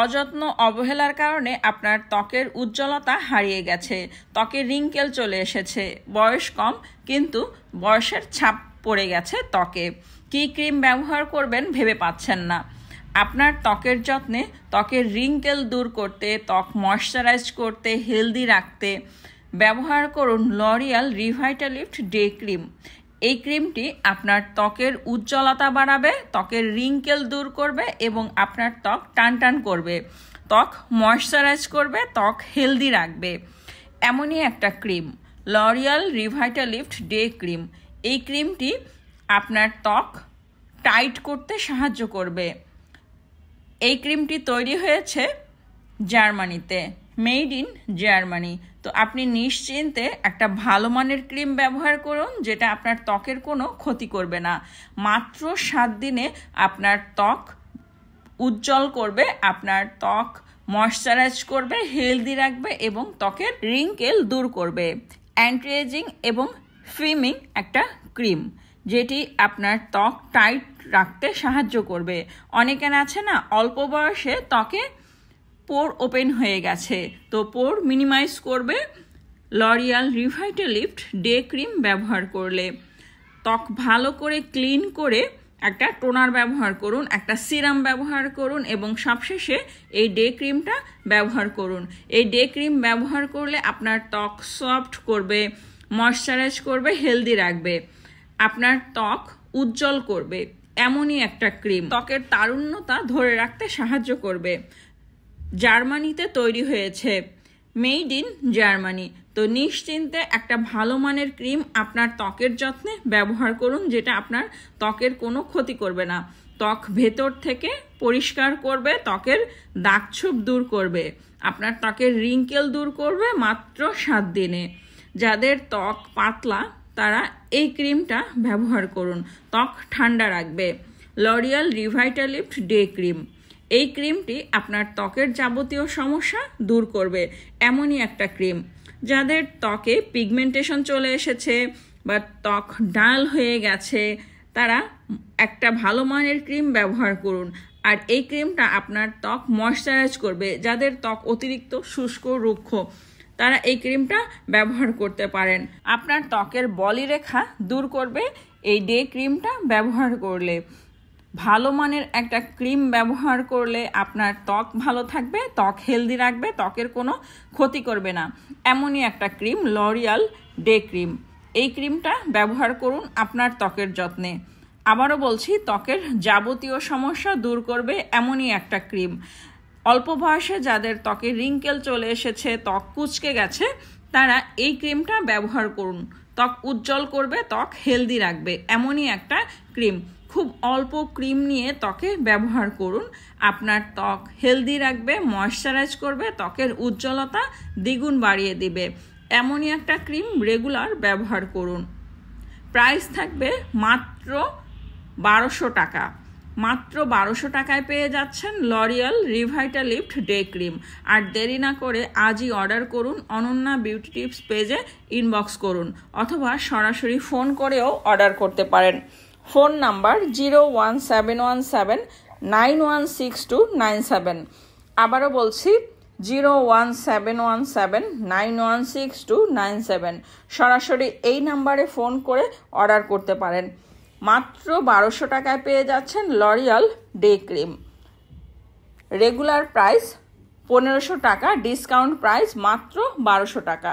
অযত্ন অবহেলার কারণে আপনার ত্বকের উজ্জ্বলতা হারিয়ে গেছে, ত্বকে রিঙ্কেল চলে এসেছে, বয়স কম কিন্তু বয়সের ছাপ পড়ে গেছে ত্বকে। কী ক্রিম ব্যবহার করবেন ভেবে পাচ্ছেন না। আপনার ত্বকের যত্নে ত্বকের রিঙ্কেল দূর করতে, ত্বক ময়শ্চারাইজ করতে, হেলদি রাখতে ব্যবহার করুন লরিয়াল রিভাইটালিফট ডে ক্রিম। এই ক্রিমটি আপনার ত্বকের উজ্জ্বলতা বাড়াবে, ত্বকের রিঙ্কেল দূর করবে এবং আপনার ত্বক টানটান করবে, ত্বক ময়শ্চারাইজ করবে, ত্বক হেলদি রাখবে। এমনই একটা ক্রিম লরিয়াল রিভাইটালিফট ডে ক্রিম। এই ক্রিমটি আপনার ত্বক টাইট করতে সাহায্য করবে। এই ক্রিমটি তৈরি হয়েছে জার্মানিতে, মেড ইন জার্মানি। তো আপনি নিশ্চিন্তে একটা ভালো মানের ক্রিম ব্যবহার করুন, যেটা আপনার ত্বকের কোনো ক্ষতি করবে না। মাত্র 7 দিনে আপনার ত্বক উজ্জ্বল করবে, আপনার ত্বক ময়শ্চারাইজ করবে, হেলদি রাখবে এবং ত্বকের রিঙ্কেল দূর করবে। অ্যান্টি এজিং এবং ফিমিং একটা ক্রিম, যেটি আপনার ত্বক টাইট রাখতে সাহায্য করবে। অনেকের আছে না, অল্প বয়সে ত্বকে পোর ওপেন হয়ে গেছে, তো পোর মিনিমাইজ করবে লরিয়াল রিভাইটালিফট ডে ক্রিম ব্যবহার করলে। ত্বক ভালো করে ক্লিন করে একটা টোনার ব্যবহার করুন, একটা সিরাম ব্যবহার করুন এবং সবশেষে এই ডে ক্রিমটা ব্যবহার করুন। এই ডে ক্রিম ব্যবহার করলে আপনার ত্বক সফট করবে, ময়শ্চারাইজ করবে, হেলদি রাখবে, আপনার ত্বক উজ্জ্বল করবে। এমনই একটা ক্রিম ত্বকের তারুণ্যতা ধরে রাখতে সাহায্য করবে। জার্মানিতে তৈরি হয়েছে, মেড ইন জার্মানি। তো নিশ্চিন্তে একটা ভালো মানের ক্রিম আপনার ত্বকের যত্নে ব্যবহার করুন, যেটা আপনার ত্বকের কোনো ক্ষতি করবে না, ত্বক ভেতর থেকে পরিষ্কার করবে, ত্বকের দাগছোপ দূর করবে, আপনার ত্বকের রিঙ্কেল দূর করবে মাত্র 7 দিনে। যাদের ত্বক পাতলা তারা এই ক্রিমটা ব্যবহার করুন, ত্বক ঠান্ডা রাখবে। লরিয়াল রিভাইটালিফট ডে ক্রিম, এই ক্রিমটি আপনার ত্বকের যাবতীয় সমস্যা দূর করবে। এমনই একটা ক্রিম যাদের ত্বকে পিগমেন্টেশন চলে এসেছে বা ত্বক ডাল হয়ে গেছে, তারা একটা ভালো মানের ক্রিম ব্যবহার করুন। আর এই ক্রিমটা আপনার ত্বক ময়শ্চারাইজ করবে। যাদের ত্বক অতিরিক্ত শুষ্ক রুক্ষ, তারা এই ক্রিমটা ব্যবহার করতে পারেন। আপনার ত্বকের বলিরেখা দূর করবে এই ডে ক্রিমটা ব্যবহার করলে। ভালো মানের একটা ক্রিম ব্যবহার করলে আপনার ত্বক ভালো থাকবে, ত্বক হেলদি রাখবে, ত্বকের কোনো ক্ষতি করবে না। এমনই একটা ক্রিম লরিয়াল ডে ক্রিম। এই ক্রিমটা ব্যবহার করুন আপনার ত্বকের যত্নে। আবারও বলছি, ত্বকের যাবতীয় সমস্যা দূর করবে এমনই একটা ক্রিম। অল্প বয়সে যাদের ত্বকে রিঙ্কেল চলে এসেছে, ত্বক কুঁচকে গেছে, তারা এই ক্রিমটা ব্যবহার করুন। ত্বক উজ্জ্বল করবে, ত্বক হেলদি রাখবে। এমনই একটা ক্রিম, খুব অল্প ক্রিম নিয়ে ত্বকে ব্যবহার করুন। আপনার ত্বক হেলদি রাখবে, ময়শ্চারাইজ করবে, ত্বকের উজ্জ্বলতা দ্বিগুণ বাড়িয়ে দিবে। এমনই একটা ক্রিম রেগুলার ব্যবহার করুন। প্রাইস থাকবে মাত্র 1200 টাকা। মাত্র 1200 টাকায় পেয়ে যাচ্ছেন লরিয়াল রিভাইটালিফট ডে ক্রিম। আর দেরি না করে আজই অর্ডার করুন। অনন্যা বিউটি টিপস পেজে ইনবক্স করুন অথবা সরাসরি ফোন করেও অর্ডার করতে পারেন। Phone number 01717916297। আবারও বলছি 01717916297। সরাসরি এই নাম্বারে ফোন করে অর্ডার করতে পারেন। মাত্র 1200 টাকায় পেয়ে যাচ্ছেন L'Oréal day cream. Regular price 1500 টাকা, ডিসকাউন্ট প্রাইস মাত্র 1200 টাকা।